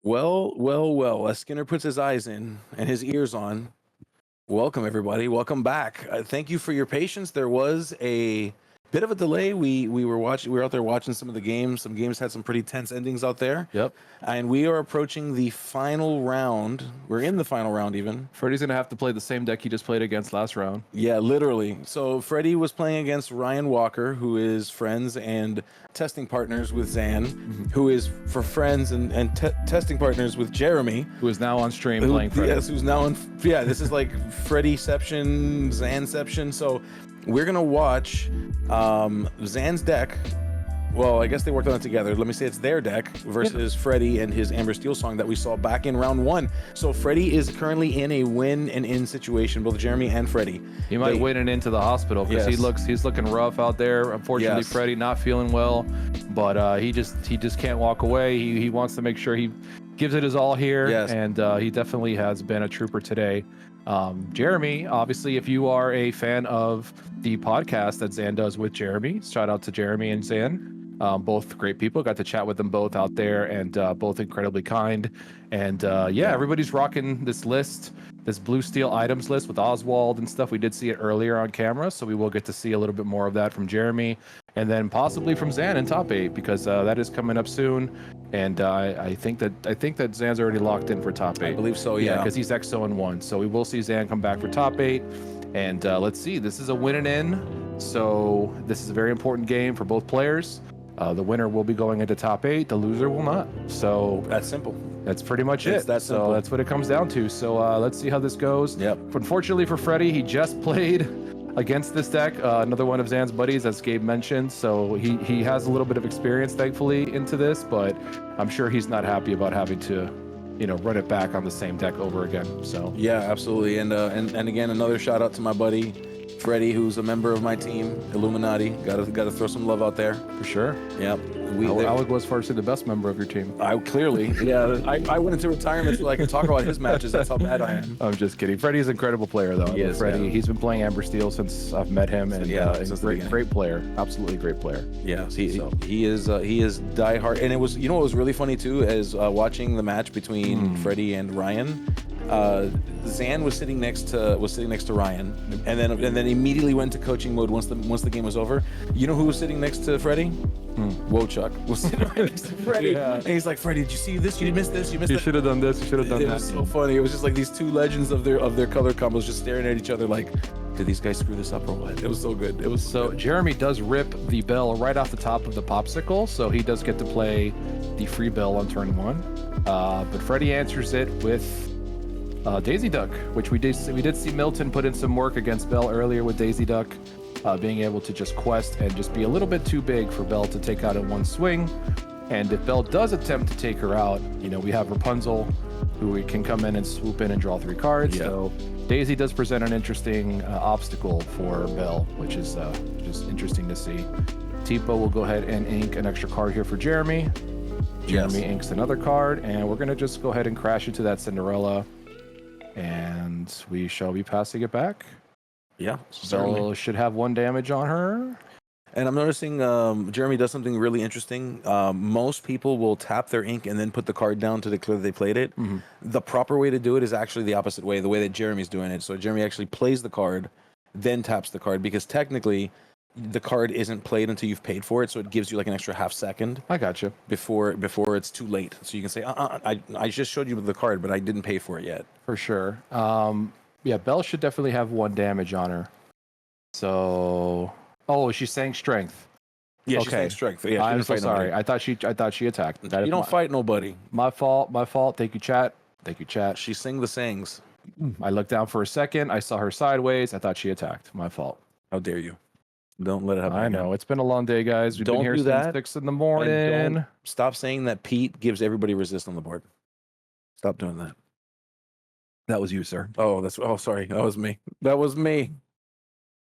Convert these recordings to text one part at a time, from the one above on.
Well. As Skinner puts his eyes in and his ears on, welcome everybody. Welcome back. Thank you for your patience. There was a bit of a delay. We were out there watching some of the games. Some games had some pretty tense endings out there. Yep. And we are approaching the final round. We're in the final round even. Freddy's gonna have to play the same deck he just played against last round. Yeah, literally. So Freddy was playing against Ryan Walker, who is friends and testing partners with Zan, who is for friends and testing partners with Jeremy, Who is now on stream playing Freddy. Yes, who's now on. Yeah, this is like Freddyception, Zanception. So we're gonna watch Zan's deck. Well, I guess they worked on it together. Let me say it's their deck versus Freddy and his Amber Steel song that we saw back in round 1. So Freddy is currently in a win and in situation, both Jeremy and Freddy. He might win it into the hospital because he's looking rough out there. Unfortunately, Freddy not feeling well, but he just can't walk away. He wants to make sure he gives it his all here, and he definitely has been a trooper today. Jeremy, obviously, if you are a fan of the podcast that Zan does with Jeremy, shout out to Jeremy and Zan. Both great people. Got to chat with them both out there, and both incredibly kind. And everybody's rocking this list, this blue steel items list with Oswald and stuff. We did see it earlier on camera, so we will get to see a little bit more of that from Jeremy, and then possibly from Zan in top 8, because that is coming up soon. And I think that Zan's already locked in for top 8. I believe so. Yeah, because he's XO1, so we will see Zan come back for top 8. And let's see. This is a win and in, so this is a very important game for both players. The winner will be going into top 8. The loser will not. So that's simple. That's pretty much it. That's simple. So that's what it comes down to. So let's see how this goes. Yep. Unfortunately for Freddy, he just played against this deck, another one of Zan's buddies, as Gabe mentioned. So he has a little bit of experience, thankfully, into this, but I'm sure he's not happy about having to, run it back on the same deck over again. So yeah, absolutely. And again, another shout out to my buddy Freddy, who's a member of my team, Illuminati. Got to throw some love out there for sure. Yep. Alec was firstly the best member of your team. I went into retirement so I can talk about his matches. That's how bad I am. I'm just kidding. Freddie's an incredible player, though. Yes, Freddie. He's been playing Amber Steel since I've met him, and great player. Absolutely great player. Yeah, he is diehard. And it was, what was really funny too is watching the match between Freddy and Ryan. Zan was sitting next to Ryan, and then immediately went to coaching mode once the game was over. You know who was sitting next to Freddy? Wochuck was sitting right next to Freddy, and he's like, "Freddy, did you see this? You missed this. You missed that. You should have done this. You should have done that." It was so funny. It was just like these two legends of their color combos just staring at each other like, did these guys screw this up or what? It was so good. It was so good. Jeremy does rip the bell right off the top of the popsicle, so he does get to play the free bell on turn 1. But Freddy answers it with Daisy Duck, which we did see Milton put in some work against Bell earlier with Daisy Duck, being able to just quest and just be a little bit too big for Bell to take out in one swing. And if Bell does attempt to take her out, we have Rapunzel, who can come in and swoop in and draw 3 cards. Yeah. So Daisy does present an interesting obstacle for Bell, which is just interesting to see. Tipo will go ahead and ink an extra card here for Jeremy. Jeremy inks another card, and we're going to just go ahead and crash into that Cinderella. And we shall be passing it back. Yeah. So should have 1 damage on her. And I'm noticing Jeremy does something really interesting. Most people will tap their ink and then put the card down to declare that they played it. The proper way to do it is actually the opposite way, the way that Jeremy's doing it. So Jeremy actually plays the card, then taps the card, because technically the card isn't played until you've paid for it, so it gives you like an extra half second. I got you. Before it's too late. So you can say, I just showed you the card, but I didn't pay for it yet. For sure. Yeah, Belle should definitely have 1 damage on her. So, she's saying strength. Yeah, okay. She's saying strength. Yeah, I'm so sorry. I thought she attacked. You don't fight nobody. My fault. Thank you, chat. She sing the sings. I looked down for a second. I saw her sideways. I thought she attacked. My fault. How dare you? Don't let it happen. I know. It's been a long day, guys. We've been here since 6 in the morning. Stop saying that Pete gives everybody resist on the board. Stop doing that. That was you, sir. Sorry. That was me.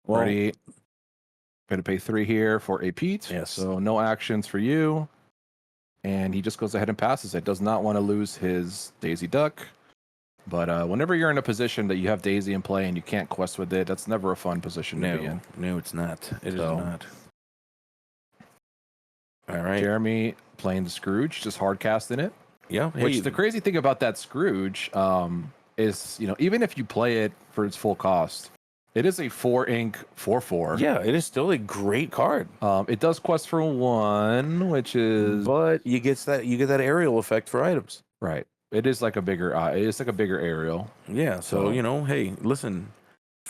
Well, going to pay 3 here for a Pete. Yes. So no actions for you. And he just goes ahead and passes it. Does not want to lose his Daisy Duck. But whenever you're in a position that you have Daisy in play and you can't quest with it, that's never a fun position to be in. No, it's not. It is not. All right. Jeremy playing the Scrooge, just hard casting it. Yeah. Which the crazy thing about that Scrooge is, even if you play it for its full cost, it is a 4-ink 4/4. Yeah, it is still a great card. It does quest for 1, which is, but you get that aerial effect for items. Right. It is like a bigger aerial. Yeah. So hey, listen,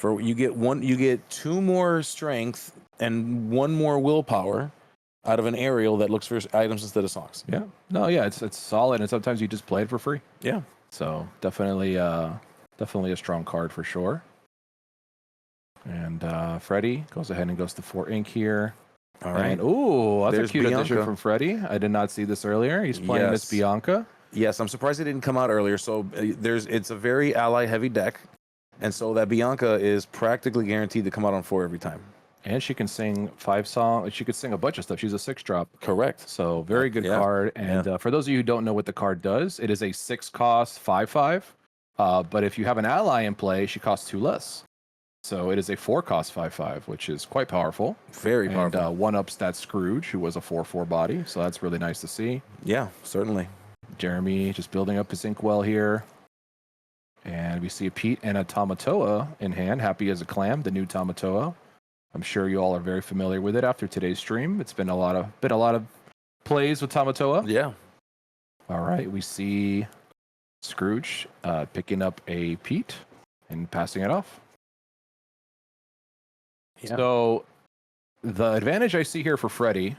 you get 2 more strength and 1 more willpower out of an aerial that looks for items instead of songs. Yeah. No, yeah, it's solid, and sometimes you just play it for free. Yeah. So definitely a strong card for sure. And Freddy goes ahead and goes to 4-ink here. All right. And that's a cute addition from Freddy. I did not see this earlier. He's playing Miss Bianca. Yes, I'm surprised it didn't come out earlier. So it's a very ally heavy deck, and so that Bianca is practically guaranteed to come out on 4 every time. And she can sing 5 songs. She could sing a bunch of stuff. She's a 6-drop. Correct. So very good card. And for those of you who don't know what the card does, it is a 6-cost 5/5. But if you have an ally in play, she costs 2 less. So it is a 4-cost 5/5, which is quite powerful. Very powerful. And 1-ups that Scrooge, who was a 4/4 body. So that's really nice to see. Yeah, certainly. Jeremy just building up his inkwell here. And we see a Pete and a Tamatoa in hand. Happy as a clam, the new Tamatoa. I'm sure you all are very familiar with it after today's stream. It's been a lot of plays with Tamatoa. Yeah. All right, we see Scrooge picking up a Pete and passing it off. Yeah. So the advantage I see here for Freddy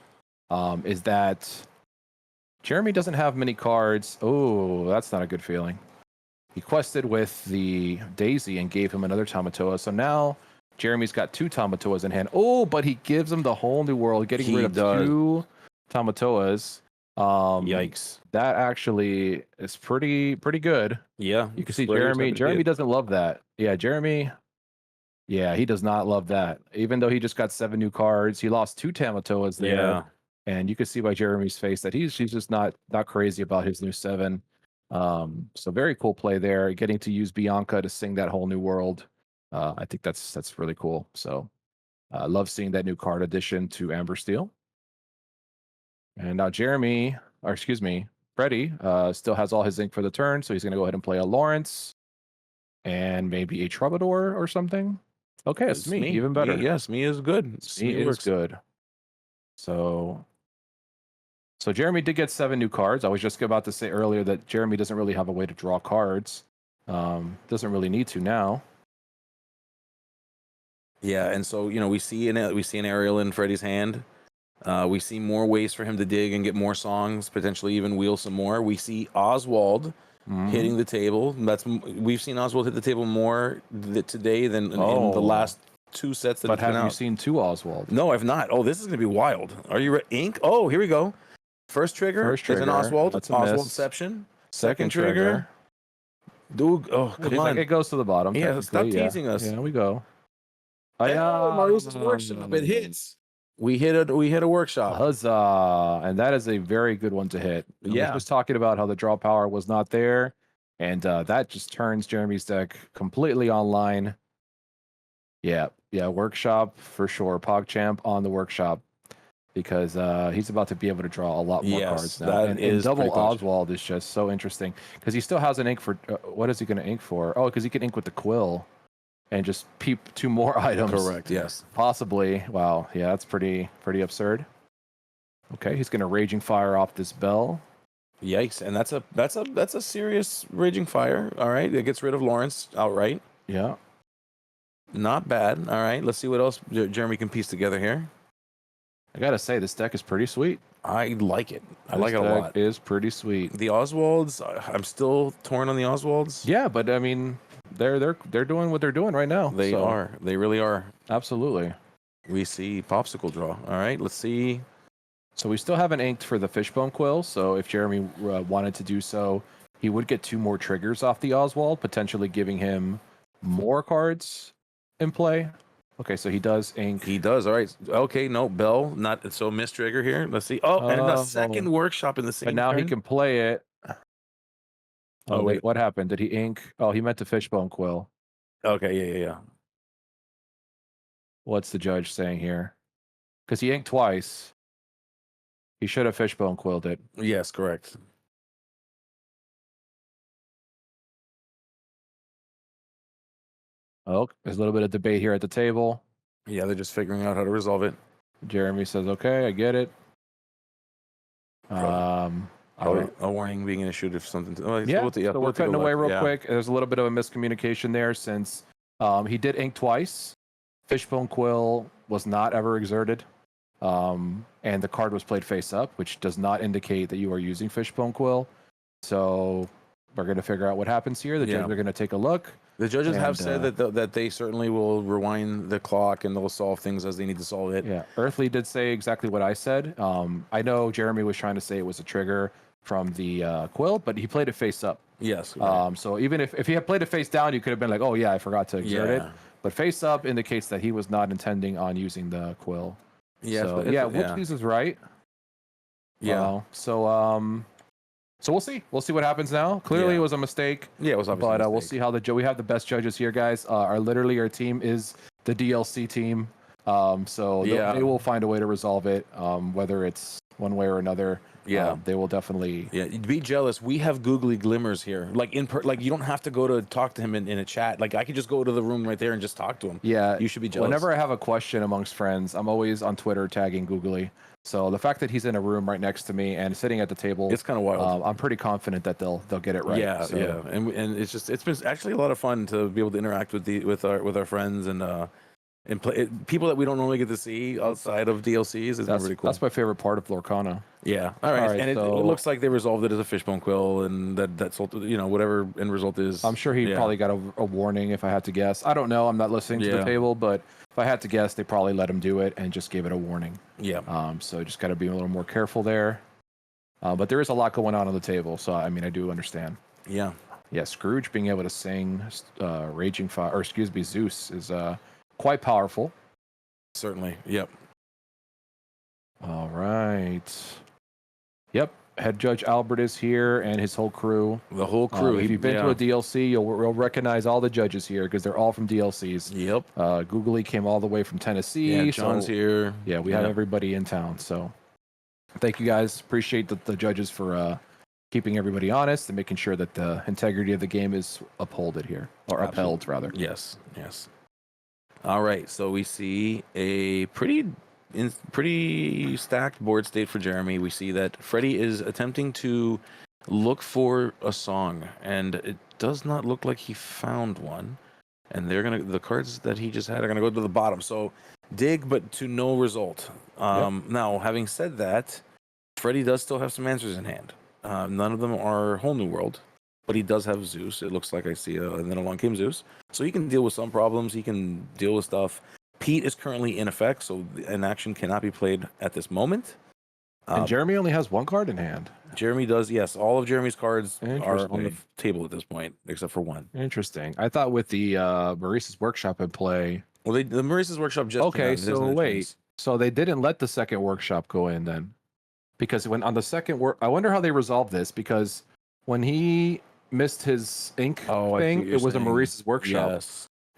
is that Jeremy doesn't have many cards. Oh, that's not a good feeling. He quested with the Daisy and gave him another Tamatoa. So now Jeremy's got 2 Tamatoas in hand. Oh, but he gives him the whole new world, getting rid of 2 Tamatoas. Yikes. That actually is pretty good. Yeah. You can see Jeremy doesn't love that. Yeah, Jeremy. Yeah, he does not love that. Even though he just got 7 new cards, he lost 2 Tamatoas there. Yeah. And you can see by Jeremy's face that he's just not crazy about his new 7. So very cool play there. Getting to use Bianca to sing that whole new world. I think that's really cool. So I love seeing that new card addition to Amber Steel. And now Freddy still has all his ink for the turn, so he's going to go ahead and play a Lawrence and maybe a Troubadour or something. Okay, it's me. Even better. Yes, me is good. Me is good. So Jeremy did get 7 new cards. I was just about to say earlier that Jeremy doesn't really have a way to draw cards. Doesn't really need to now. Yeah, and so we see an aerial in Freddy's hand. We see more ways for him to dig and get more songs, potentially even wheel some more. We see Oswald hitting the table. We've seen Oswald hit the table more today than in the last 2 sets that but have been out. Have you seen 2 Oswald? No, I've not. Oh, this is going to be wild. Are you ready? Ink? Oh, here we go. First trigger is an Oswald. That's Oswaldception. Second trigger. Dude, come on. It goes to the bottom. Yeah, stop teasing us. Yeah, we go. Mario's workshop. It hits. We hit a workshop. Huzzah! And that is a very good one to hit. Yeah. We was talking about how the draw power was not there, and that just turns Jeremy's deck completely online. Yeah, workshop for sure. PogChamp on the workshop, because he's about to be able to draw a lot more cards now. And double Oswald is just so interesting because he still has an ink for. What is he going to ink for? Oh, because he can ink with the quill. And just peep 2 more items. Correct. Yes. Possibly. Wow. Yeah, that's pretty absurd. Okay, he's gonna Raging Fire off this bell. Yikes! And that's a serious Raging Fire. All right, it gets rid of Lawrence outright. Yeah. Not bad. All right, let's see what else Jeremy can piece together here. I gotta say, this deck is pretty sweet. I like it. I like it a lot. It is pretty sweet. The Oswalds, I'm still torn on the Oswalds. Yeah, but I mean, they're doing what they're doing right now. They are. They really are. Absolutely. We see Popsicle draw. All right, let's see. So we still haven't inked for the Fishbone Quill. So if Jeremy wanted to do so, he would get 2 more triggers off the Oswald, potentially giving him more cards in play. Okay, so he does ink. He does. All right. Okay, no, Bell. Not so miss trigger here. Let's see. Oh, and a second workshop in the same. But now turn. He can play it. Oh, wait, what happened? Did he ink? Oh, he meant to Fishbone Quill. Okay, yeah. What's the judge saying here? Because he inked twice. He should have Fishbone Quilled it. Yes, correct. Oh, there's a little bit of debate here at the table. Yeah, they're just figuring out how to resolve it. Jeremy says, "Okay, I get it." Probably a warning being issued if something. So we're cutting away real quick. There's a little bit of a miscommunication there since he did ink twice. Fishbone Quill was not ever exerted, and the card was played face up, which does not indicate that you are using Fishbone Quill. So we're going to figure out what happens here. The judges are going to take a look. The judges have said that they certainly will rewind the clock and they'll solve things as they need to solve it. Yeah, Earthly did say exactly what I said. I know Jeremy was trying to say it was a trigger from the quill, but he played it face up. Yes. Right. So even if he had played it face down, you could have been like, oh yeah, I forgot to exert it. But face up indicates that he was not intending on using the quill. Yeah. So, Whoopsies is right. Yeah. So we'll see. We'll see what happens now. Clearly, it was a mistake. Yeah, it was obviously. But we'll see how we have the best judges here, guys. Our team is the DLC team. So they will find a way to resolve it, whether it's one way or another. Yeah, they will definitely. Yeah, be jealous. We have googly glimmers here. Like like you don't have to go to talk to him in a chat. Like I could just go to the room right there and just talk to him. Yeah, you should be jealous. Whenever I have a question amongst friends, I'm always on Twitter tagging Googly. So the fact that he's in a room right next to me and sitting at the table, it's kind of wild. I'm pretty confident that they'll get it right. Yeah, so. And it's been actually a lot of fun to be able to interact with our friends and play people that we don't normally get to see outside of DLCs. It's pretty cool. That's my favorite part of Lorcana. Yeah. All right. And it looks like they resolved it as a Fishbone Quill, and that's whatever end result is. I'm sure he probably got a warning if I had to guess. I don't know. I'm not listening to the table, but if I had to guess, they probably let him do it and just gave it a warning. Yeah. So just got to be a little more careful there. But there is a lot going on the table, so I mean, I do understand. Yeah. Yeah. Scrooge being able to sing Raging Fire, or excuse me, Zeus is quite powerful. Certainly. Yep. All right. Yep. Head Judge Albert is here and his whole crew. The whole crew. If you've been to a DLC, you'll recognize all the judges here because they're all from DLCs. Yep. Googly came all the way from Tennessee. Yeah, John's here. Yeah, we have everybody in town. So thank you guys. Appreciate the judges for keeping everybody honest and making sure that the integrity of the game is upheld here, or upheld rather. Yes. Yes. All right, so we see a pretty stacked board state for Jeremy. We see that Freddy is attempting to look for a song, and it does not look like he found one. And the cards that he just had are gonna go to the bottom. So dig, but to no result. Now, having said that, Freddy does still have some answers in hand. None of them are Whole New World. But he does have Zeus. It looks like I see, and then along came Zeus. So he can deal with some problems. He can deal with stuff. Pete is currently in effect, so an action cannot be played at this moment. And Jeremy only has one card in hand. Jeremy does, yes. All of Jeremy's cards are on the table at this point, except for one. Interesting. I thought with the Maurice's Workshop in play. Well, the Maurice's Workshop just okay. So wait, so they didn't let the second workshop go in then, because when on the second I wonder how they resolved this, because when he missed his ink thing, it was a Maurice's Workshop,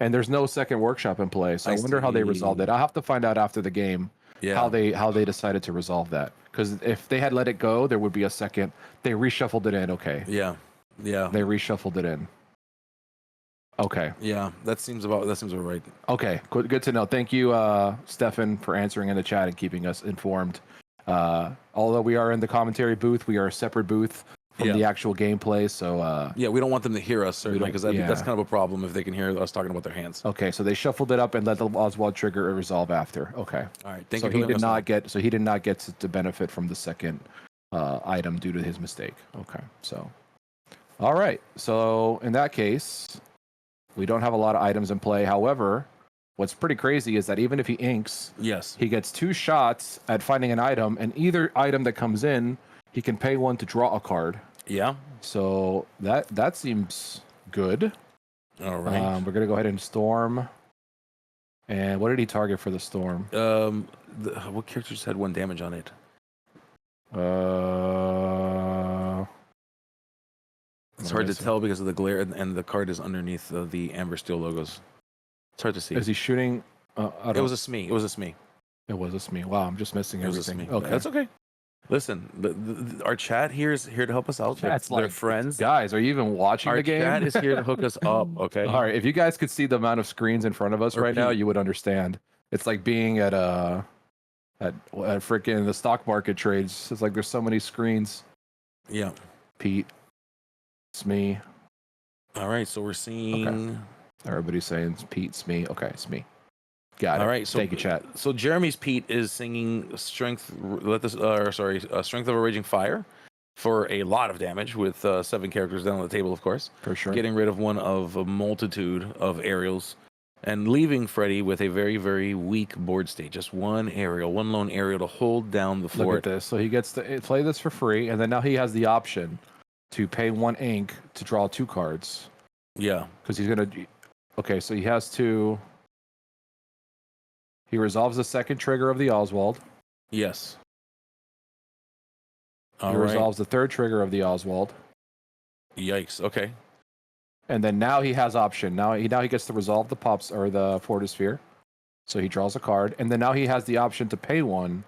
and there's no second workshop in play. So I wonder how they resolved it. I'll have to find out after the game how they decided to resolve that, because if they had let it go, there would be a second. They reshuffled it in. Okay. Yeah. They reshuffled it in. Okay. Yeah, that seems about right. Okay, good to know. Thank you, Stefan, for answering in the chat and keeping us informed. Although we are in the commentary booth, we are a separate booth from the actual gameplay, so we don't want them to hear us, certainly, because that's kind of a problem if they can hear us talking about their hands. Okay, so they shuffled it up and let the Oswald trigger resolve after. Okay, all right. So he did not get to benefit from the second item due to his mistake. Okay, so all right, so in that case, we don't have a lot of items in play. However, what's pretty crazy is that even if he inks, he gets 2 shots at finding an item, and either item that comes in, he can pay 1 to draw a card. Yeah. So that seems good. All right. We're gonna go ahead and storm. And what did he target for the storm? What character just had 1 damage on it? It's hard to tell because of the glare, and the card is underneath the Amber Steel logos. It's hard to see. Is he shooting? It was a SME. It was a SME. Wow, I'm just missing everything. Okay, that's okay. Listen, our chat here is here to help us out. That's they're friends. Guys, are you even watching the game? Our chat is here to hook us up. Okay. All right. If you guys could see the amount of screens in front of us right now, you would understand. It's like being at freaking the stock market trades. It's like there's so many screens. Yeah. Pete, it's me. All right. So we're seeing. Okay. Everybody's saying it's Pete, it's me. Okay, it's me. Got it. All right. So thank you, chat. So Jeremy's Pete is singing Strength of a Raging Fire for a lot of damage with 7 characters down on the table, of course. For sure. Getting rid of one of a multitude of aerials and leaving Freddy with a very, very weak board state. Just one lone aerial to hold down the fort. Look at this. So he gets to play this for free, and then now he has the option to pay 1 ink to draw 2 cards. Yeah. Because he's going to... Okay, so he has to... He resolves the second trigger of the Oswald. Yes. He resolves the third trigger of the Oswald. Yikes. Okay. And then now he has option. Now he gets to resolve the pops or the Fortisphere. So he draws a card. And then now he has the option to pay 1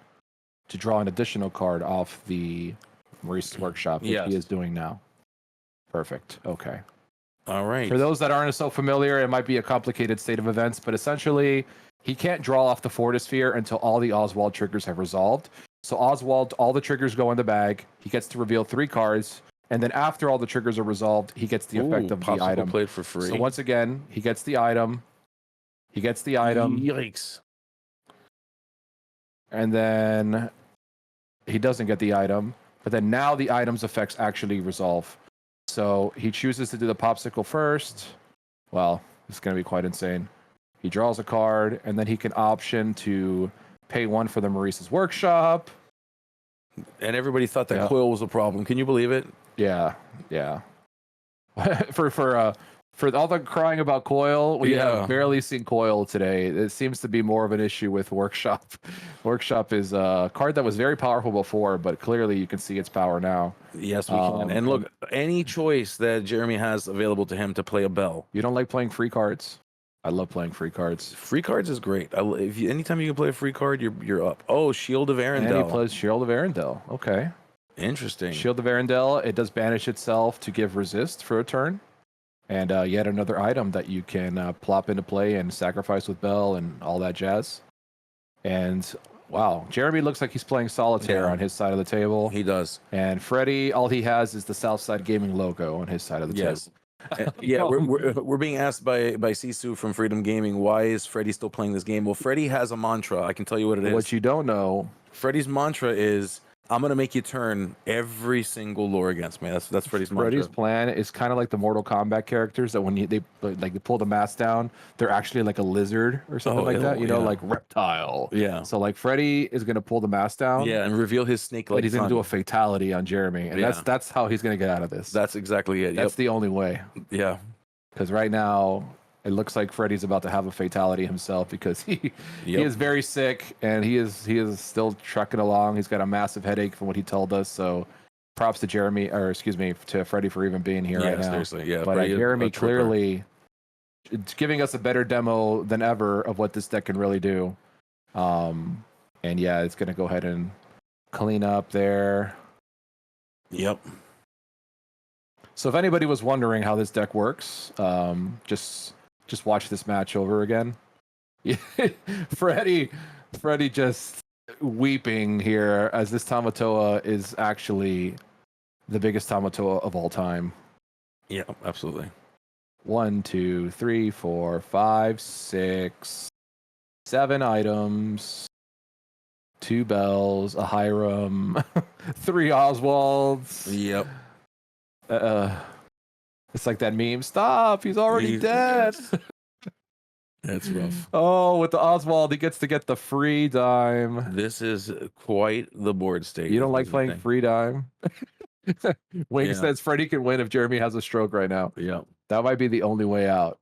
to draw an additional card off the Maurice's Workshop, which he is doing now. Perfect. Okay. All right. For those that aren't so familiar, it might be a complicated state of events, but essentially he can't draw off the Fortisphere until all the Oswald triggers have resolved. So Oswald, all the triggers go in the bag. He gets to reveal 3 cards. And then after all the triggers are resolved, he gets the effect of the item. Played for free. So once again, he gets the item. Yikes. And then he doesn't get the item. But then now the item's effects actually resolve. So he chooses to do the popsicle first. Well, it's going to be quite insane. He draws a card, and then he can option to pay 1 for the Maurice's Workshop. And everybody thought that coil was a problem. Can you believe it? Yeah. For all the crying about coil, we have barely seen coil today. It seems to be more of an issue with Workshop. Workshop is a card that was very powerful before, but clearly you can see its power now. Yes, we can. And look, any choice that Jeremy has available to him to play a bell. You don't like playing free cards? I love playing free cards. Free cards is great. Anytime you can play a free card, you're up. Oh, Shield of Arendelle. And he plays Shield of Arendelle. Okay. Interesting. Shield of Arendelle, it does banish itself to give resist for a turn. And yet another item that you can plop into play and sacrifice with Bell and all that jazz. And wow, Jeremy looks like he's playing solitaire on his side of the table. He does. And Freddy, all he has is the Southside Gaming logo on his side of the table. Yeah, we're being asked by Sisu from Freedom Gaming, why is Freddy still playing this game? Well, Freddy has a mantra. I can tell you what it is. What you don't know, Freddy's mantra is, I'm gonna make you turn every single lore against me. That's Freddy's mantra. Freddy's plan is kind of like the Mortal Kombat characters that when they pull the mask down, they're actually like a lizard or something like that. You know, like reptile. Yeah. So like Freddy is gonna pull the mask down. Yeah, and reveal his snake. But he's gonna do a fatality on Jeremy, and that's how he's gonna get out of this. That's exactly it. That's the only way. Yeah. Because right now, it looks like Freddy's about to have a fatality himself because he is very sick and he is still trucking along. He's got a massive headache from what he told us. So props to to Freddy for even being here right now. Seriously, yeah. But Jeremy clearly it's giving us a better demo than ever of what this deck can really do. And yeah, it's gonna go ahead and clean up there. Yep. So if anybody was wondering how this deck works, just watch this match over again. Freddy just weeping here as this Tamatoa is actually the biggest Tamatoa of all time. Yeah, absolutely. 1, 2, 3, 4, 5, 6, 7 items, 2 bells, a Hiram, 3 Oswalds. Yep. It's like that meme. Stop! He's already dead. That's rough. Oh, with the Oswald, he gets to get the free dime. This is quite the board state. You don't like playing free dime? Wing says Freddy can win if Jeremy has a stroke right now. Yeah. That might be the only way out.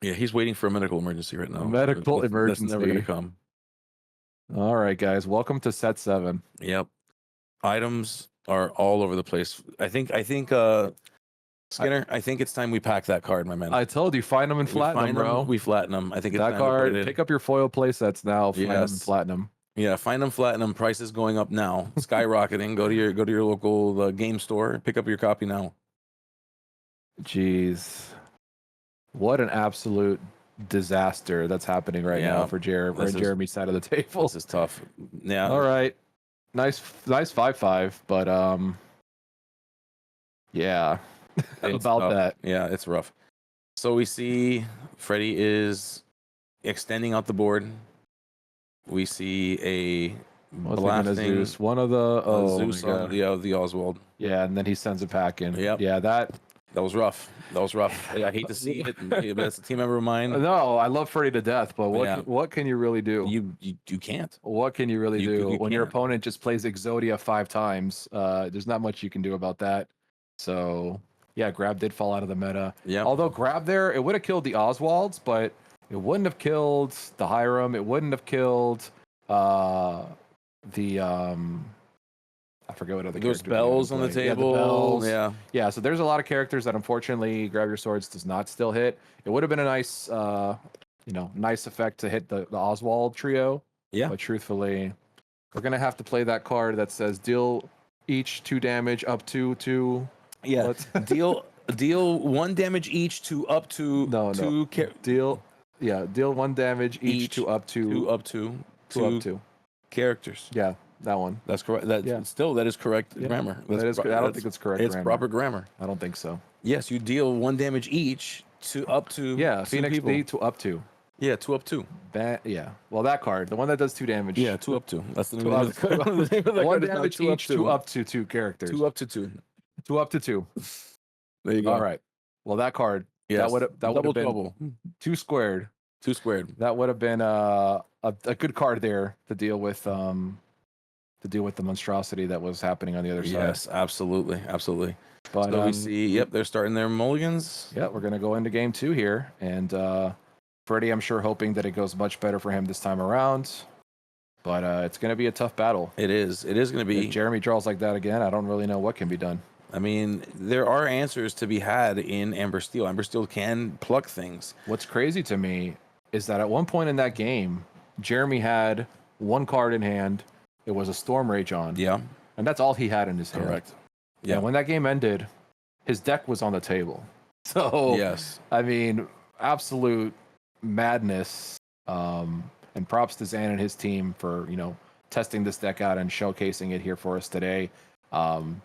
Yeah, he's waiting for a medical emergency right now. A medical emergency. That's never going to come. All right, guys. Welcome to set 7. Yep. Items are all over the place. I think Skinner, I think it's time we pack that card, my man. I told you, find them and flatten them, bro. We flatten them. I think it's that time card. Pick up your foil play sets now. Find them and flatten them. Yeah, find them, flatten them. Prices going up now, skyrocketing. Go to your local game store, pick up your copy now. Jeez, what an absolute disaster that's happening right now for Jeremy's side of the table. This is tough. Yeah. All right, nice 5-5, but yeah, about that. Yeah, it's rough. So we see Freddy is extending out the board. We see a blasting Zeus, one of the Zeus on the Oswald. Yeah, and then he sends it back in. Yep. Yeah, that was rough. That was rough. I hate to see it. That's a team member of mine. No, I love Freddy to death, but what can you really do? You can't. What can you really do when your opponent just plays Exodia 5 times? There's not much you can do about that. So yeah, Grab did fall out of the meta. Yeah. Although Grab there, it would have killed the Oswalds, but it wouldn't have killed the Hiram. It wouldn't have killed the I forget what other There's bells on the table. Yeah, the bells. Yeah. Yeah, so there's a lot of characters that unfortunately Grab Your Swords does not still hit. It would have been a nice nice effect to hit the Oswald trio. Yeah. But truthfully, we're gonna have to play that card that says deal each 2 damage up to 2. Yeah. deal 1 damage each to up to deal 1 damage each to up to 2 characters. Yeah, that one. That's correct. That is correct grammar. I don't think it's correct. It's proper grammar. I don't think so. Yes, you deal 1 damage each to up to Phoenix people. B to up to. Yeah, 2 up 2. Well, that card, the one that does 2 damage. Yeah, 2 up 2. That's the name of the card. 1 damage each to up to 2 characters. 2 up to 2. 2 up to 2. There you go. All right. Well, that card. Yes. That would have been double. 2 squared. 2 squared. That would have been a good card there to deal with the monstrosity that was happening on the other side. Yes, absolutely. But so we see, they're starting their mulligans. Yeah, we're gonna go into game 2 here, and Freddy, I'm sure hoping that it goes much better for him this time around. But it's gonna be a tough battle. It is gonna be. If Jeremy draws like that again, I don't really know what can be done. I mean, there are answers to be had in Amber Steel. Amber Steel can pluck things. What's crazy to me is that at one point in that game, Jeremy had 1 card in hand. It was a Storm Rage on. Yeah. And that's all he had in his hand. Correct. Yeah. And when that game ended, his deck was on the table. So, yes. I mean, absolute madness. And props to Zan and his team for, testing this deck out and showcasing it here for us today. I'm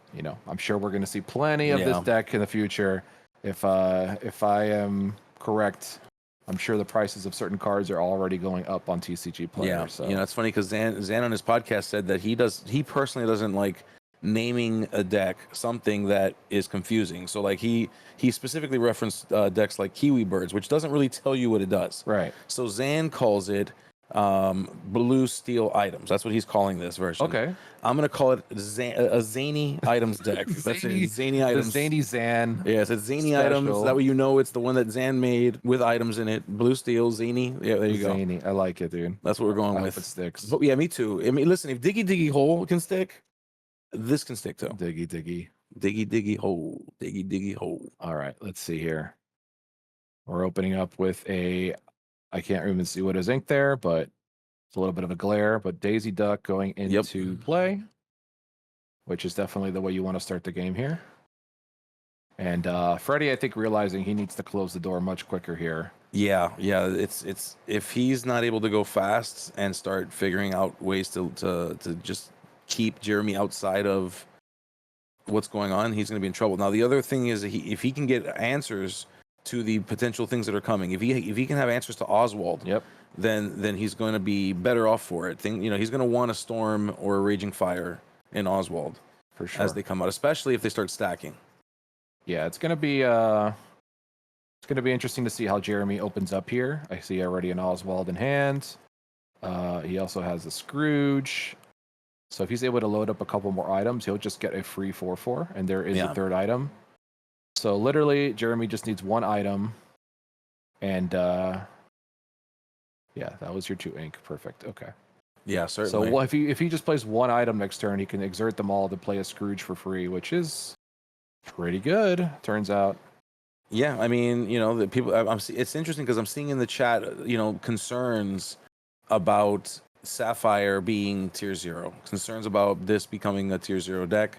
sure we're going to see plenty of this deck in the future. If I am correct, I'm sure the prices of certain cards are already going up on TCG Player. Yeah, so. It's funny because Zan on his podcast said that he personally doesn't like naming a deck something that is confusing. So like he specifically referenced decks like Kiwi Birds, which doesn't really tell you what it does. Right. So Zan calls it blue steel items. That's what he's calling this version. Okay. I'm gonna call it a zany items deck. That's it. Zany items. The zany Zan. Yes, it's zany items. That way you know it's the one that Zan made with items in it. Blue steel, zany. Yeah, there you go. Zany. I like it, dude. That's what we're going with. Hope it sticks. But yeah, me too. I mean, listen, if Diggy Hole can stick, this can stick too. Diggy Hole. All right, let's see here. We're opening up with I can't even see what is ink there, but it's a little bit of a glare. But Daisy Duck going into play, which is definitely the way you want to start the game here. And Freddy, I think, realizing he needs to close the door much quicker here. Yeah. It's if he's not able to go fast and start figuring out ways to just keep Jeremy outside of what's going on, he's going to be in trouble. Now, the other thing is if he can get answers to the potential things that are coming, if he can have answers to Oswald, then he's going to be better off for it. He's going to want a Storm or a Raging Fire in Oswald for sure as they come out, especially if they start stacking. Yeah, it's going to be interesting to see how Jeremy opens up here. I see already an Oswald in hand. He also has a Scrooge. So if he's able to load up a couple more items, he'll just get a free 4/4, and there is a third item. So literally, Jeremy just needs 1 item, and that was your 2 ink. Perfect. Okay. Yeah, certainly. So if he just plays 1 item next turn, he can exert them all to play a Scrooge for free, which is pretty good, turns out. Yeah, I mean, the people. It's interesting because I'm seeing in the chat, concerns about Sapphire being tier 0, concerns about this becoming a tier 0 deck.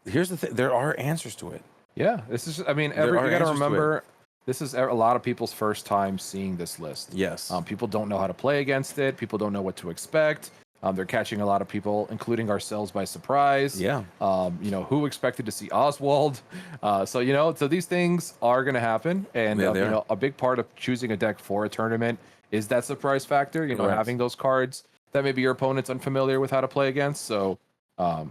Here's the thing: there are answers to it. Yeah, this is. I mean, you got to remember, this is a lot of people's first time seeing this list. Yes. People don't know how to play against it. People don't know what to expect. They're catching a lot of people, including ourselves, by surprise. Yeah. Who expected to see Oswald? So these things are going to happen, and a big part of choosing a deck for a tournament is that surprise factor. Having those cards that maybe your opponent's unfamiliar with how to play against. So, I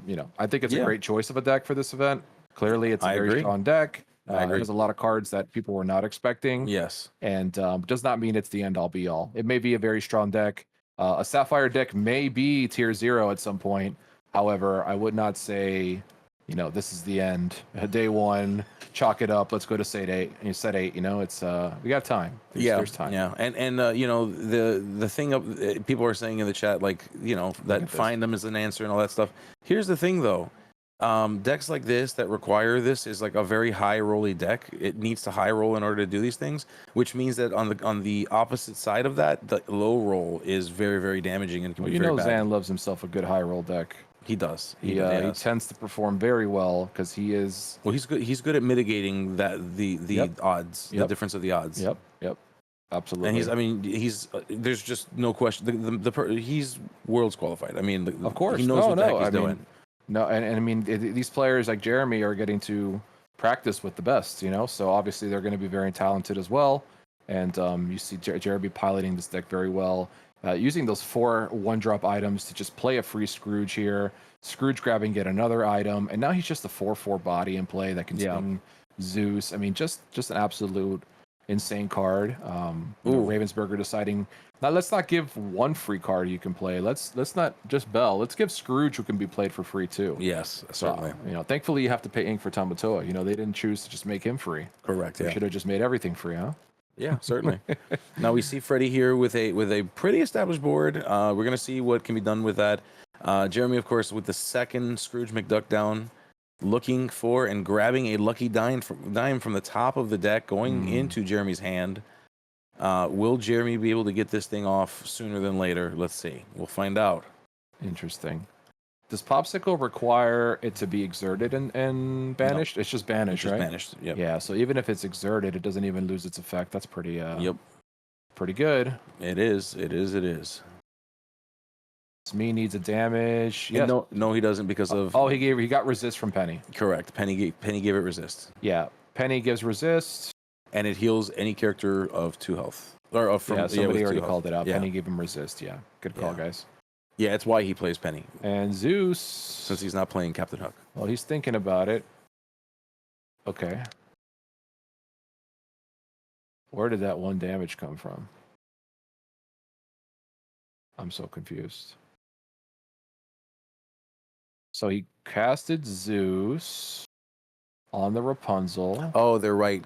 think it's a great choice of a deck for this event. Clearly, it's a very strong deck. There's a lot of cards that people were not expecting. Yes. And does not mean it's the end all be all. It may be a very strong deck. A Sapphire deck may be tier 0 at some point. However, I would not say, this is the end. Day 1, chalk it up. Let's go to set 8. And set 8. It's we got time. There's time. Yeah. And the thing of people are saying in the chat, like, that find them as an answer and all that stuff. Here's the thing, though. Decks like this that require this is like a very high rolly deck. It needs to high roll in order to do these things, which means that on the opposite side of that, the low roll is very, very damaging and can be very bad. Zan loves himself a good high roll deck. He does. He tends to perform very well because he is. Well, he's good. He's good at mitigating the odds, the difference of the odds. Yep. Absolutely. And he's. There's just no question. He's worlds qualified. I mean, of course, he knows what the heck he's doing. No, and I mean, these players like Jeremy are getting to practice with the best, so obviously they're going to be very talented as well. And you see Jeremy piloting this deck very well, using those 4 1-drop items to just play a free Scrooge here, Scrooge grabbing yet another item, and now he's just a 4/4 body in play that can swing Zeus. I mean, just an absolute insane card. Ravensburger deciding, now let's not give 1 free card you can play. Let's not just Bell. Let's give Scrooge, who can be played for free too. Yes, certainly. Thankfully you have to pay ink for Tamatoa. They didn't choose to just make him free. Correct. They should have just made everything free, huh? Yeah, certainly. Now we see Freddy here with a pretty established board. We're gonna see what can be done with that. Jeremy, of course, with the second Scrooge McDuck down, looking for and grabbing a lucky dime from the top of the deck, going into Jeremy's hand. Will Jeremy be able to get this thing off sooner than later? Let's see. We'll find out. Interesting. Does Popsicle require it to be exerted and banished? No. It's just banished, right? Banished. Yep. Yeah. So even if it's exerted, it doesn't even lose its effect. That's pretty. Pretty good. It is. Me needs a damage. Yes. No, he doesn't because of. Oh, he got resist from Penny. Correct. Penny gave it resist. Yeah. Penny gives resist. And it heals any character of 2 health. Somebody already called it out. Yeah. Penny gave him resist. Yeah. Good call, guys. Yeah, it's why he plays Penny. And Zeus. Since he's not playing Captain Hook. Well, he's thinking about it. Okay. Where did that 1 damage come from? I'm so confused. So he casted Zeus on the Rapunzel. Oh, they're right.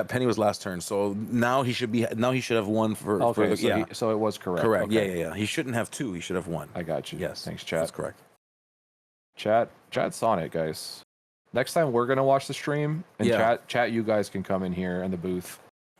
Penny was last turn, so now he should have 1 for. Okay, so it was correct. Correct. Okay. Yeah. He shouldn't have 2. He should have 1. I got you. Yes. Thanks, chat. That's correct. Chat's on it, guys. Next time we're gonna watch the stream, and chat. You guys can come in here in the booth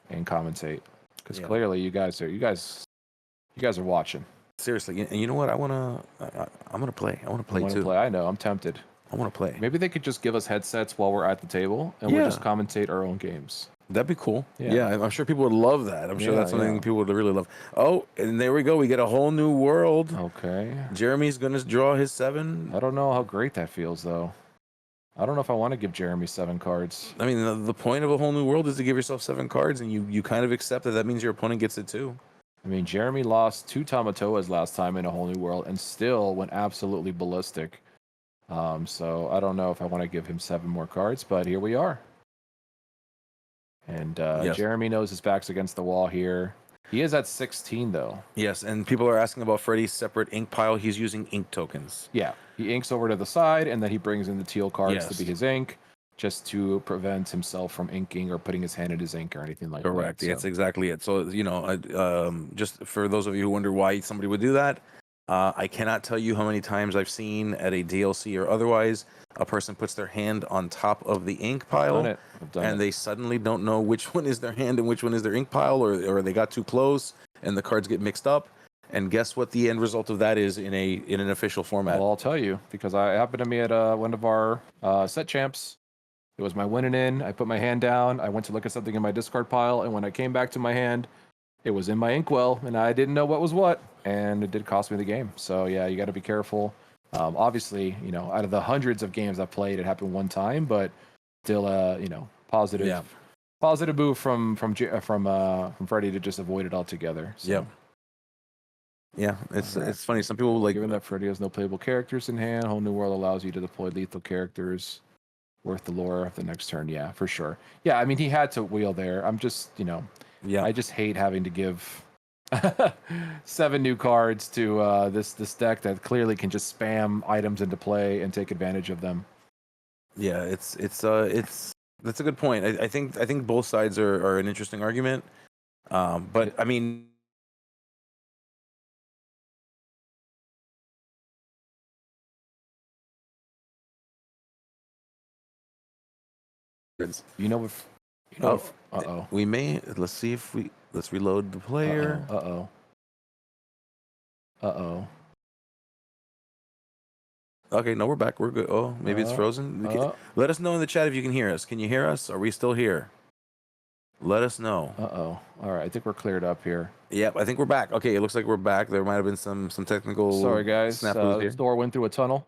and commentate, because clearly you guys are watching. Seriously, and you know what? I'm gonna play. I want to play too. I know. I'm tempted. I want to play. Maybe they could just give us headsets while we're at the table, and we'll just commentate our own games. That'd be cool. Yeah, I'm sure people would love that. I'm sure that's something people would really love. Oh, and there we go. We get a whole new world. Okay. Jeremy's gonna draw his 7. I don't know how great that feels, though. I don't know if I want to give Jeremy 7 cards. I mean, the point of a whole new world is to give yourself 7 cards, and you kind of accept that means your opponent gets it too. I mean, Jeremy lost 2 Tamatoas last time in a whole new world and still went absolutely ballistic. So I don't know if I want to give him 7 more cards, but here we are. And Jeremy knows his back's against the wall here. He is at 16, though. Yes, and people are asking about Freddy's separate ink pile. He's using ink tokens. Yeah, he inks over to the side, and then he brings in the teal cards to be his ink, just to prevent himself from inking or putting his hand in his ink or anything like that. Correct. That's exactly it. So, just for those of you who wonder why somebody would do that, I cannot tell you how many times I've seen at a DLC or otherwise, a person puts their hand on top of the ink pile, and they suddenly don't know which one is their hand and which one is their ink pile, or they got too close, and the cards get mixed up. And guess what the end result of that is in an official format? Well, I'll tell you, because I happened to be at one of our set champs. It was my winning in. I put my hand down. I went to look at something in my discard pile, and when I came back to my hand, it was in my inkwell, and I didn't know what was what, and it did cost me the game. So yeah, you got to be careful. Obviously, out of the hundreds of games I've played, it happened one time, but still, positive. Yeah. Positive move from Freddy to just avoid it altogether. So. Yep. Yeah, it's funny. Some people like given that Freddy has no playable characters in hand. Whole New World allows you to deploy lethal characters worth the lore of the next turn. Yeah, for sure. Yeah, I mean he had to wheel there. I'm just yeah. I just hate having to give 7 new cards to this deck that clearly can just spam items into play and take advantage of them. Yeah, it's that's a good point. I think both sides are an interesting argument. But I mean. We may let's reload the player. Okay, no, we're back. We're good. Oh, maybe it's frozen. Let us know in the chat if you can hear us. Can you hear us? Are we still here? Let us know. All right, I think we're cleared up here. Yep, I think we're back. Okay, it looks like we're back. There might have been some technical. Sorry, guys. This door went through a tunnel.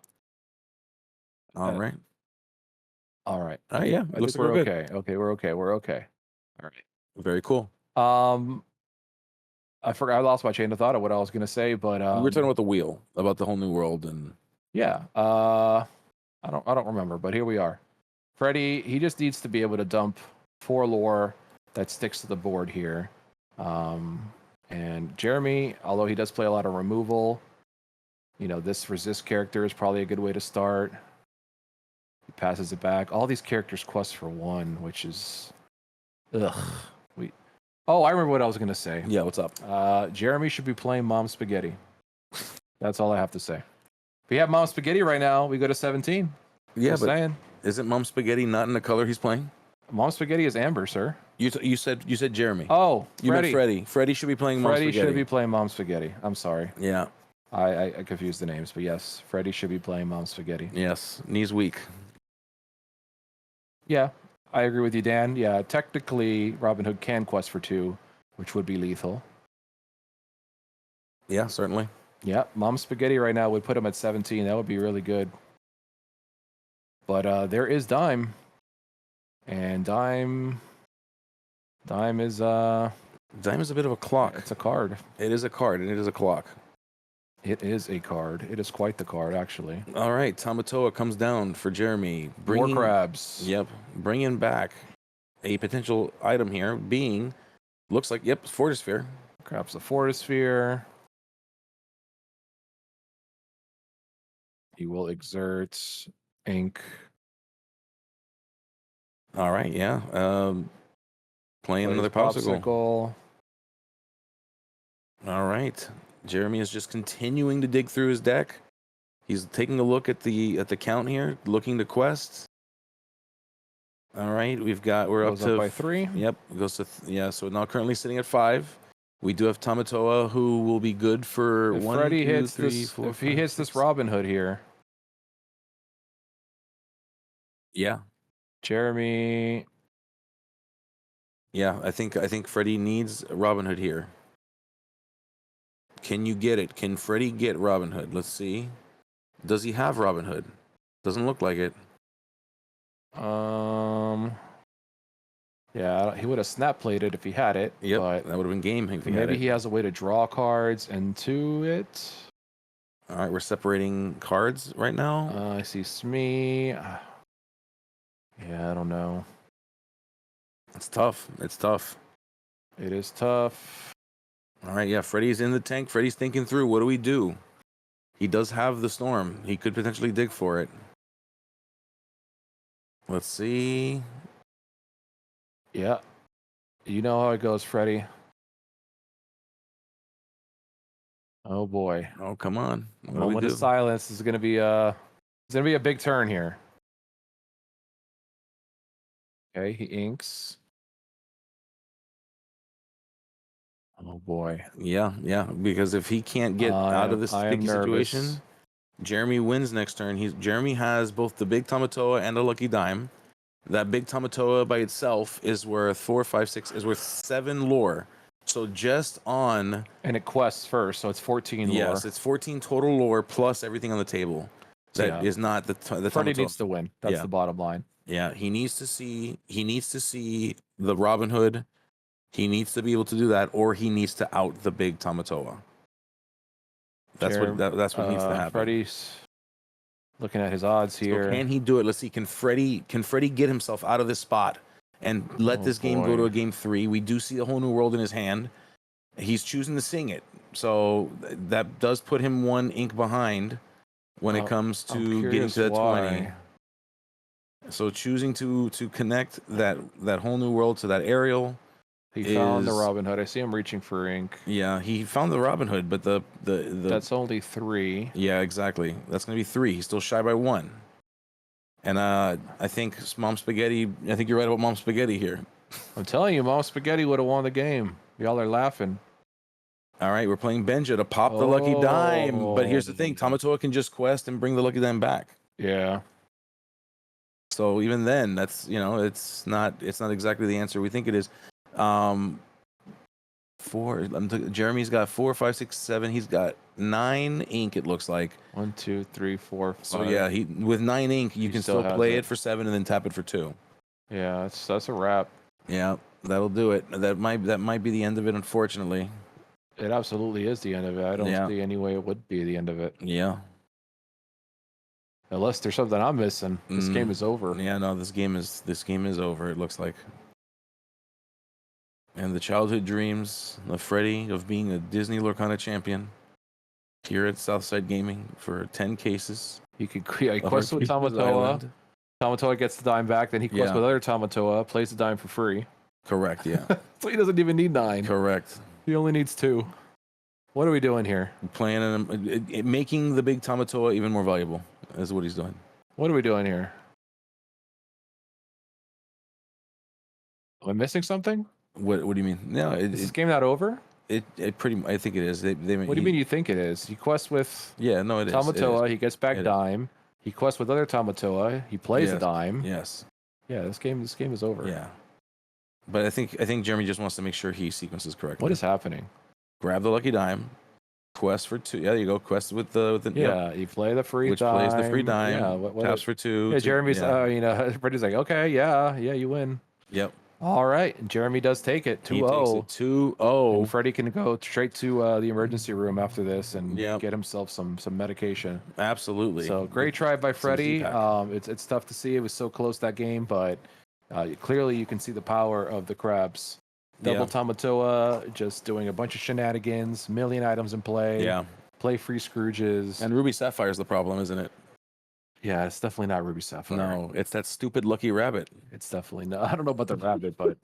All right. Yeah, it looks like we're okay. Okay, we're okay. We're okay. All right. Very cool. I forgot. I lost my chain of thought of what I was going to say, but we were talking about the wheel, about the whole new world, and yeah. I don't remember, but here we are. Freddy, he just needs to be able to dump 4 lore that sticks to the board here. And Jeremy, although he does play a lot of removal, this resist character is probably a good way to start. He passes it back. All these characters quest for 1, which is Oh, I remember what I was gonna say. Yeah, what's up? Jeremy should be playing Mom Spaghetti. That's all I have to say. If we have Mom Spaghetti right now, we go to 17. Yeah, but saying. Isn't Mom Spaghetti not in the color he's playing? Mom Spaghetti is amber, sir. You said Jeremy. Oh, you meant Freddy. Freddy should be playing Mom Spaghetti. Freddy should be playing Mom Spaghetti. I'm sorry. Yeah. I confused the names, but yes, Freddy should be playing Mom Spaghetti. Yes, knees weak. Yeah, I agree with you, Dan. Yeah, technically, Robin Hood can quest for 2, which would be lethal. Yeah, certainly. Yeah, Mom Spaghetti right now would put him at 17. That would be really good. But there is Dime. And Dime is Dime is a bit of a clock. It's a card. It is a card, and it is a clock. It is a card. It is quite the card, actually. All right, Tamatoa comes down for Jeremy. More crabs. Yep, bringing back a potential item here, looks like, Fortisphere. Grabs the Fortisphere. He will exert ink. All right, yeah. Playing another popsicle. All right. Jeremy is just continuing to dig through his deck. He's taking a look at the count here, looking to quest. All right, we're up by 3. Yep, goes to so now currently sitting at 5. We do have Tamatoa, who will be good for if 1, Freddy 2, hits 3, 4, if he hits this Robin Hood here. Yeah. Jeremy. Yeah, I think Freddy needs Robin Hood here. Can you get it? Can Freddy get Robin Hood? Let's see. Does he have Robin Hood? Doesn't look like it. Yeah, he would have snap played it if he had it. Yep, but that would have been game if he had it. Maybe he has a way to draw cards into it. All right, we're separating cards right now. I see Smee. Yeah, I don't know. It's tough. It is tough. All right, yeah, Freddy's in the tank. Freddy's thinking through, what do we do? He does have the Storm. He could potentially dig for it. Let's see. Yeah. You know how it goes, Freddy. Oh boy. Oh, come on. Moment of silence is gonna be a big turn here. Okay, he inks. Oh boy. Yeah, because if he can't get out of this sticky situation, Jeremy wins next turn. Jeremy has both the big Tamatoa and a lucky dime. That big Tamatoa by itself is worth 4, 5, 6, is worth 7 lore. So just on... And it quests first, so it's 14 lore. Yes, it's 14 total lore plus everything on the table. That is not the Freddy needs to win. That's the bottom line. Yeah, he needs to see the Robin Hood. He needs to be able to do that, or he needs to out the big Tamatoa. That's what needs to happen. Freddy's looking at his odds here. So can he do it? Let's see. Can Freddy get himself out of this spot and let this game go to a game 3? We do see a whole new world in his hand. He's choosing to sing it, so that does put him 1 ink behind when it comes to getting to that 20. So choosing to connect that whole new world to that aerial. He found the Robin Hood. I see him reaching for ink. Yeah, he found the Robin Hood, but the that's only 3. Yeah, exactly. That's gonna be 3. He's still shy by 1. And I think Mom Spaghetti. I think you're right about Mom Spaghetti here. I'm telling you, Mom Spaghetti would have won the game. Y'all are laughing. All right, we're playing Benja to pop the lucky dime. But here's the thing: Tamatoa can just quest and bring the lucky dime back. Yeah. So even then, that's it's not exactly the answer we think it is. Jeremy's got 4, 5, 6, 7. He's got 9 ink. It looks like 1, 2, 3, 4, 5. So yeah, with 9 ink, you can still play it for 7 and then tap it for 2. Yeah, that's a wrap. Yeah, that'll do it. That might be the end of it, unfortunately. It absolutely is the end of it. I don't see any way it would be the end of it. Yeah. Unless there's something I'm missing. This game is over. Yeah, no, this game is over, it looks like. And the childhood dreams of Freddy of being a Disney Lorcana champion here at Southside Gaming for 10 cases. He could create quest with Tamatoa. Tamatoa gets the dime back, then he quests with other Tamatoa, plays the dime for free. Correct, yeah. So he doesn't even need 9. Correct. He only needs 2. What are we doing here? Making the big Tamatoa even more valuable is what he's doing. What are we doing here? Am I missing something? What do you mean? No, is this game not over? I think it is. What do you mean you think it is? He quests with Tamatoa. He gets back dime. He quests with other Tamatoa. He plays a dime. Yes. Yeah, this game is over. Yeah. But I think Jeremy just wants to make sure he sequences correctly. What is happening? Grab the lucky dime. Quest for 2. Yeah, there you go. Quest with the you play the free which dime. Plays the free dime. Yeah, taps for 2. Yeah, Jeremy's Freddy's like, okay, yeah, you win. Yep. All right, and Jeremy does take it 2-0. 2-0. And Freddy can go straight to the emergency room after this and get himself some medication. Absolutely. So great try by Freddy. It's tough to see. It was so close that game, but clearly you can see the power of the crabs. Double Tamatoa, just doing a bunch of shenanigans, million items in play. Yeah. Play free Scrooges. And Ruby Sapphire's the problem, isn't it? Yeah, it's definitely not Ruby Sapphire. No, it's that stupid lucky rabbit. It's definitely not. I don't know about the rabbit, but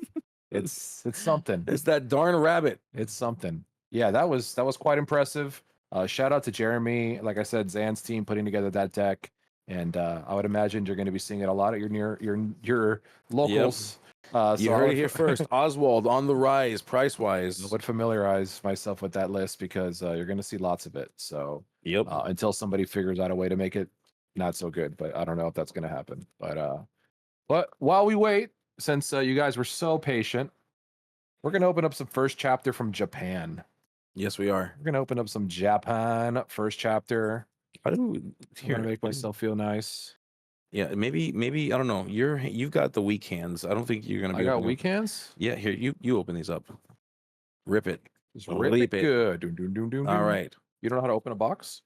it's something. It's that darn rabbit. It's something. Yeah, that was quite impressive. Shout out to Jeremy. Like I said, Zan's team putting together that deck, and I would imagine you're going to be seeing it a lot at your locals. Yep. You heard it here first. Oswald on the rise, price wise. I would familiarize myself with that list because you're going to see lots of it. So until somebody figures out a way to make it not so good, but I don't know if that's going to happen. But while we wait, since you guys were so patient, we're going to open up some first chapter from Japan. Yes, we are. We're going to open up some Japan first chapter. I'm going to make myself feel nice. Yeah, maybe I don't know. You've got the weak hands. I don't think you're going to be. I got weak hands? Yeah, here you open these up. Rip it. Just rip it good. All right. You don't know how to open a box?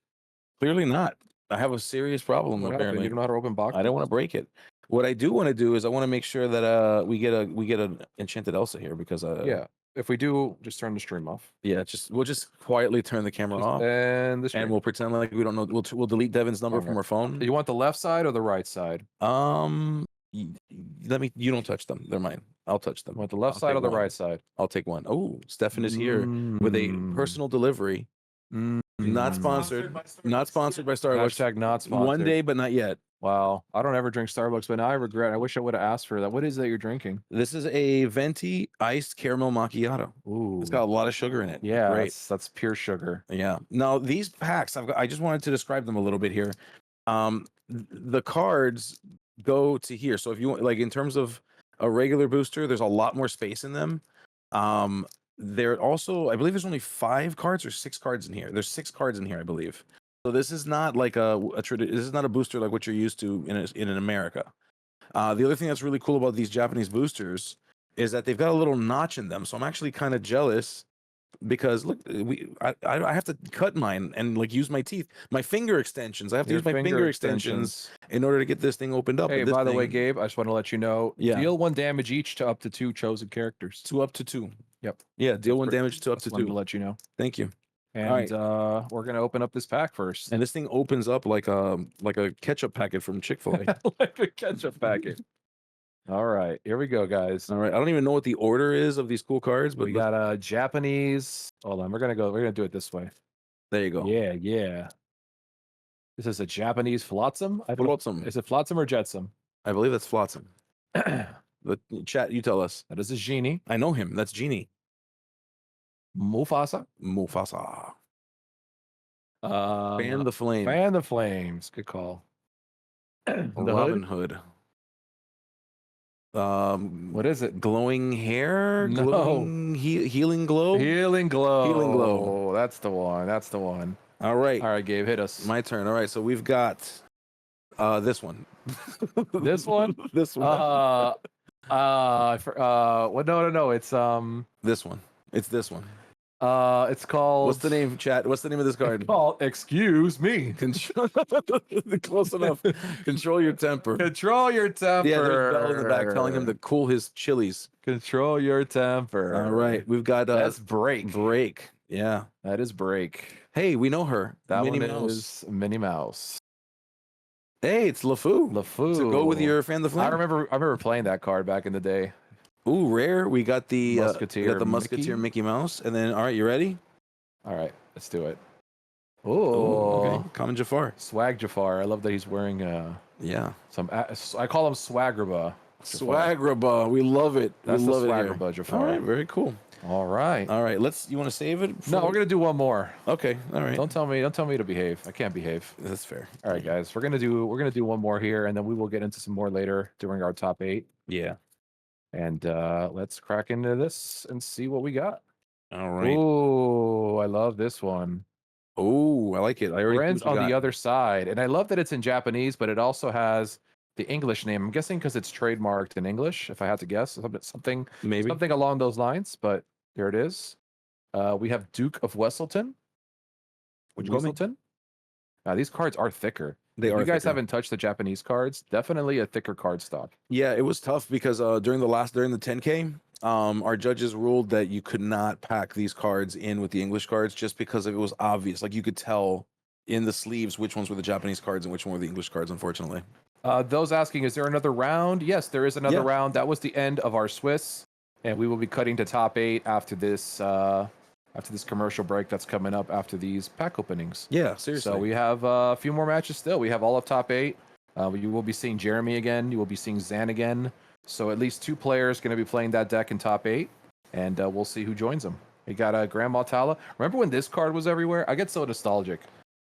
Clearly not. I have a serious problem. Apparently, you don't know how to open boxes. I don't want to break it. What I do want to do is I want to make sure that we get an enchanted Elsa here because if we do, just turn the stream off. Yeah, we'll just quietly turn the camera off and we'll pretend like we don't know. We'll delete Devin's number from our phone. You want the left side or the right side? You don't touch them. They're mine. I'll touch them. You want the left side or the right side? I'll take one. Oh, Stefan is here with a personal delivery Not sponsored. Not sponsored by Starbucks. Hashtag not sponsored. One day, but not yet. Wow. I don't ever drink Starbucks, but now I regret. I wish I would have asked for that. What is that you're drinking? This is a venti iced caramel macchiato. Ooh. It's got a lot of sugar in it. Yeah, great. That's pure sugar. Yeah. Now these packs, I just wanted to describe them a little bit here. The cards go to here. So if you want, like in terms of a regular booster, there's a lot more space in them. There also, I believe there's only 5 cards or 6 cards in here. There's 6 cards in here, I believe. So this is not like this is not a booster like what you're used to in America. The other thing that's really cool about these Japanese boosters is that they've got a little notch in them. So I'm actually kind of jealous because look, I have to cut mine and like use my teeth, my finger extensions. I have to use my finger extensions in order to get this thing opened up. Hey, by the way, Gabe, I just want to let you know, yeah, deal 1 damage each to up to 2 chosen characters. To up to 2. Yep. Yeah, deal 1 damage to up to 2. To let you know. Thank you. And we're gonna open up this pack first. And this thing opens up like a ketchup packet from Chick-fil-A. Like a ketchup packet. All right, here we go, guys. All right, I don't even know what the order is of these cool cards, but we got a Japanese. Hold on, we're gonna do it this way. There you go. Yeah. This is a Japanese flotsam. Flotsam. Is it flotsam or jetsam? I believe that's flotsam. The chat, you tell us. That is a genie. I know him. That's Genie. Mufasa. Fan the flame. Fan the flames. Good call. Robin Hood. What is it? Glowing hair? No. Glowing healing glow? Healing glow. Healing glow. That's the one. All right, Gabe, hit us. My turn. All right, so we've got this one. This one? This one. No. It's this one. It's this one. It's called. What's the name, chat? What's the name of this card? It's called Excuse Me. Close enough. Control your temper. Control your temper. Yeah, there's Bell in the back telling him to cool his chilies. Control your temper. All right, we've got that's Break. Break. Yeah, that is Break. Hey, we know her. That Minnie Mouse. Is Minnie Mouse. Hey, it's LeFou. To go with your Fan the Flame. I remember playing that card back in the day. Ooh, rare. We got the Musketeer, Mickey Mouse, and then all right, you ready? All right, let's do it. Oh, okay. Common Jafar. Swag Jafar. I love that he's wearing some. I call him Swagraba. Swagraba. We love it. That's we love the Swagraba Jafar. All right, very cool. All right. You want to save it? No, we're gonna do one more. Okay. All right. Don't tell me to behave. I can't behave. That's fair. All right, guys. We're gonna do one more here, and then we will get into some more later during our top 8. Yeah. And let's crack into this and see what we got. All right. Oh, I love this one. Oh, I like it. Friends on the Other Side. And I love that it's in Japanese, but it also has the English name. I'm guessing because it's trademarked in English, if I had to guess. Something along those lines, but there it is. We have Duke of Wesselton. Wesselton? These cards are thicker. If you guys haven't touched the Japanese cards, definitely a thicker card stock. Yeah, it was tough because during the 10K, our judges ruled that you could not pack these cards in with the English cards just because it was obvious. Like you could tell in the sleeves which ones were the Japanese cards and which one were the English cards, unfortunately. Those asking, is there another round? Yes, there is another round. That was the end of our Swiss, and we will be cutting to top 8 after this commercial break that's coming up after these pack openings. Yeah, seriously. So we have a few more matches still. We have all of top 8. You will be seeing Jeremy again. You will be seeing Zan again. So at least 2 players going to be playing that deck in top 8, and we'll see who joins them. We got Grandma Tala. Remember when this card was everywhere? I get so nostalgic.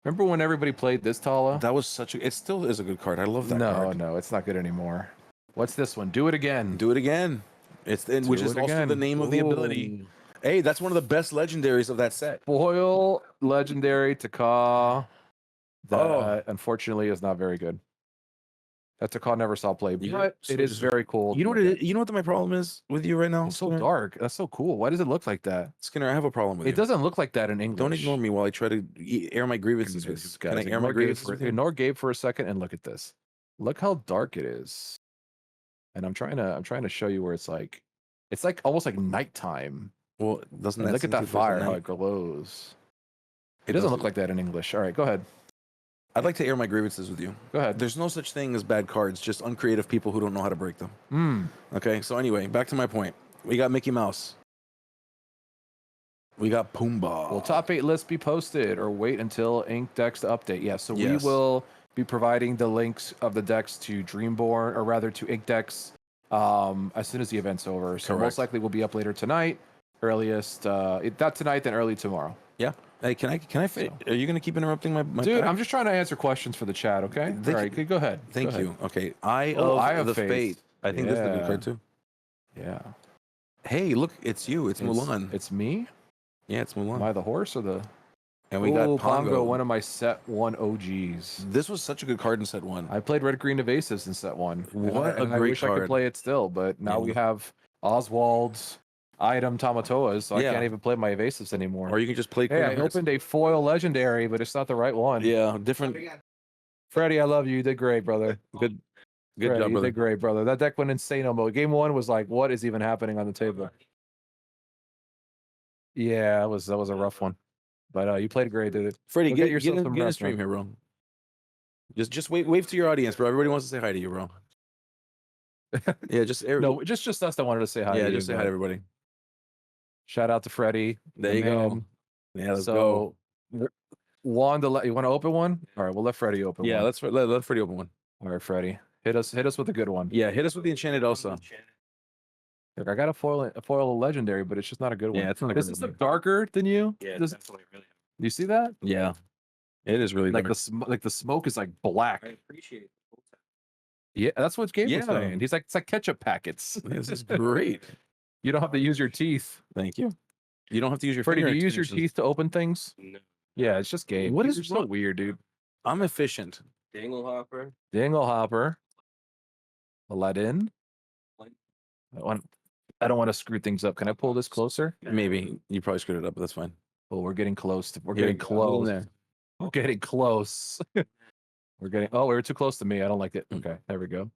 Remember when everybody played this Tala? That was it still is a good card. I love that card. No, it's not good anymore. What's this one? Do It Again. Do It Again. Which is also the name of the ability. Hey, that's one of the best legendaries of that set. Foil legendary Taka. That unfortunately is not very good. That Taka never saw play, but it is very cool. You know what it is? You know what my problem is with you right now? It's so dark. That's so cool. Why does it look like that? Skinner, I have a problem with you. It doesn't look like that in English. Don't ignore me while I try to air my grievances with you. Can I air my grievances with you? Ignore Gabe for a second and look at this. Look how dark it is. And I'm trying to show you where it's like almost like nighttime. Well, doesn't that look at that fire, how it glows. It doesn't look like that in English. All right, go ahead. I'd like to air my grievances with you. Go ahead. There's no such thing as bad cards, just uncreative people who don't know how to break them. Okay, so anyway, back to my point. We got Mickey Mouse. We got Pumbaa. Will top 8 list be posted or wait until Ink decks to update? Yeah, so we will be providing the links of the decks to Dreamborn, or rather to Ink decks, as soon as the event's over. So most likely we'll be up later tonight, earliest. Not tonight, then early tomorrow. Yeah. Hey, can I? Are you gonna keep interrupting my dude? pack? I'm just trying to answer questions for the chat. Okay. All right. Go ahead. Thank you. Okay. Eye of the Fate. I think this is a good card too. Yeah. Hey, look! It's you. It's Mulan. It's me. Yeah, it's Mulan. Am I the horse or the? And we got Pongo, one of my set 1 OGs. This was such a good card in set 1. I played Red Green Evasives in set 1. What a great I wish card. I could play it still, but now we have Oswald's item Tamatoas, so I can't even play my Evasives anymore. Or you can just play. Hey, I opened a foil legendary, but it's not the right one. Yeah, different. Freddie, I love you. You did great, brother. Good Freddie, job, brother. You did great, brother. That deck went insane on mode. Game 1 was like, what is even happening on the table? Yeah, that was a rough one. But you played great, dude. Freddie, get in the stream here, bro. Just wave to your audience, bro. Everybody wants to say hi to you, bro. Yeah, just just us that wanted to say hi. Yeah, just say hi to everybody. Shout out to Freddie. There you go. Yeah, let's go. Juan, you want to open one? All right, we'll let Freddie open one. Yeah, let Freddie open one. All right, Freddie, hit us with a good one. Yeah, hit us with the enchanted also. Look, I got a foil legendary, but it's just not a good one. Yeah, it's not a good one. This is darker than you. Yeah, definitely really. You see that? Yeah, it is really like the smoke is like black. I appreciate it. Yeah, that's what Gabe was saying. He's like, it's like ketchup packets. This is great. You don't have to use your teeth. Thank you. You don't have to use your Freddie, do you use your teeth to open things? No. Yeah, it's just Gabe. What is so weird, dude? I'm efficient. Dangle Hopper. Aladdin. I don't want to screw things up. Can I pull this closer? Maybe. You probably screwed it up, but that's fine. Well, we're getting close. We're getting close. We're getting close. Oh, we were too close to me. I don't like it. Okay, there we go.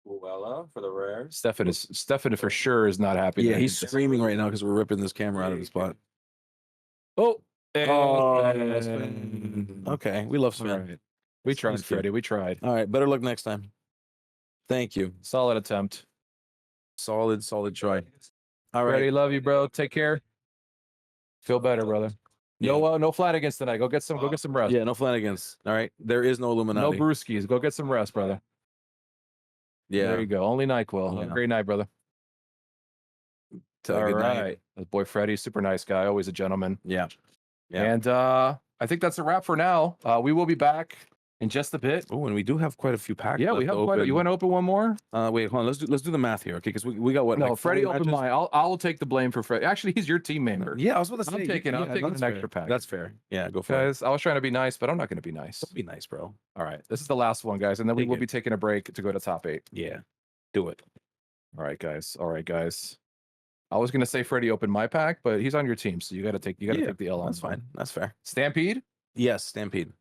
Luella for the rare. Stefan for sure is not happy. Yeah, he's screaming right now because we're ripping this camera out of the spot. Oh. Okay, we love Sven. Right. We tried, Freddie. We tried. All right, better luck next time. Thank you. Solid attempt. Solid try. All right, Freddie, love you, bro. Take care. Feel better, brother. Yeah. No Flanagans tonight. Go get some rest. Yeah, no Flanagans. All right, there is no Illuminati. No brewskis. Go get some rest, brother. Yeah, there you go. Only NyQuil. Yeah. Great night, brother. All right. The boy Freddie, super nice guy, always a gentleman. Yeah. And I think that's a wrap for now. We will be back in just a bit. Oh, and we do have quite a few packs. Yeah, we have quite. You want to open one more? Wait, hold on. Let's do the math here, okay? Because we got what? No, like Freddie opened mine. I'll take the blame for Freddie. Actually, he's your team member. Yeah, I was about to say. I'm taking an extra pack. That's fair. Yeah, go for it. Guys, I was trying to be nice, but I'm not going to be nice. Be nice, bro. All right, this is the last one, guys, and then we will be taking a break to go to top 8. Yeah, do it. All right, guys. I was gonna say Freddie opened my pack, but he's on your team, so you gotta take the L on. That's fine. That's fair. Stampede? Yes, Stampede.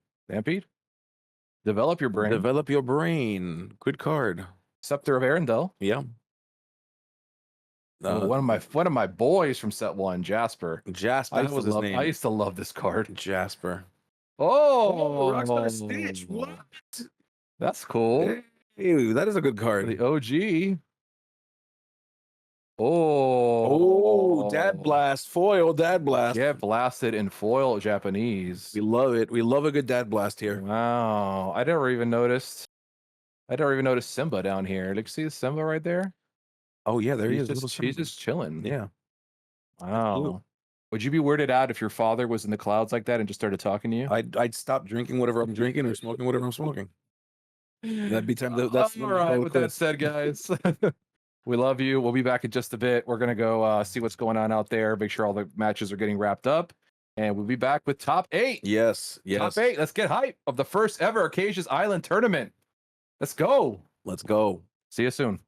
Develop your brain. Good card. Scepter of Arendelle. Yeah. One of my boys from set 1, Jasper. That was his name. I used to love this card. Jasper. Oh, Rockstar Stitch. What? That's cool. Hey, that is a good card. The OG. Oh, Dad Blast, foil Dad Blast. Get blasted in foil Japanese. We love it. We love a good Dad Blast here. Wow. I never even noticed Simba down here. Look, see Simba right there? Oh, yeah, there he is. He's just chilling. Yeah. Wow. Would you be weirded out if your father was in the clouds like that and just started talking to you? I'd stop drinking whatever I'm drinking or smoking whatever I'm smoking. That'd be time. That's all right. With that said, guys. We love you. We'll be back in just a bit. We're going to go see what's going on out there. Make sure all the matches are getting wrapped up. And we'll be back with top 8. Yes. Top 8. Let's get hype of the first ever Archasia's Island tournament. Let's go. Let's go. See you soon.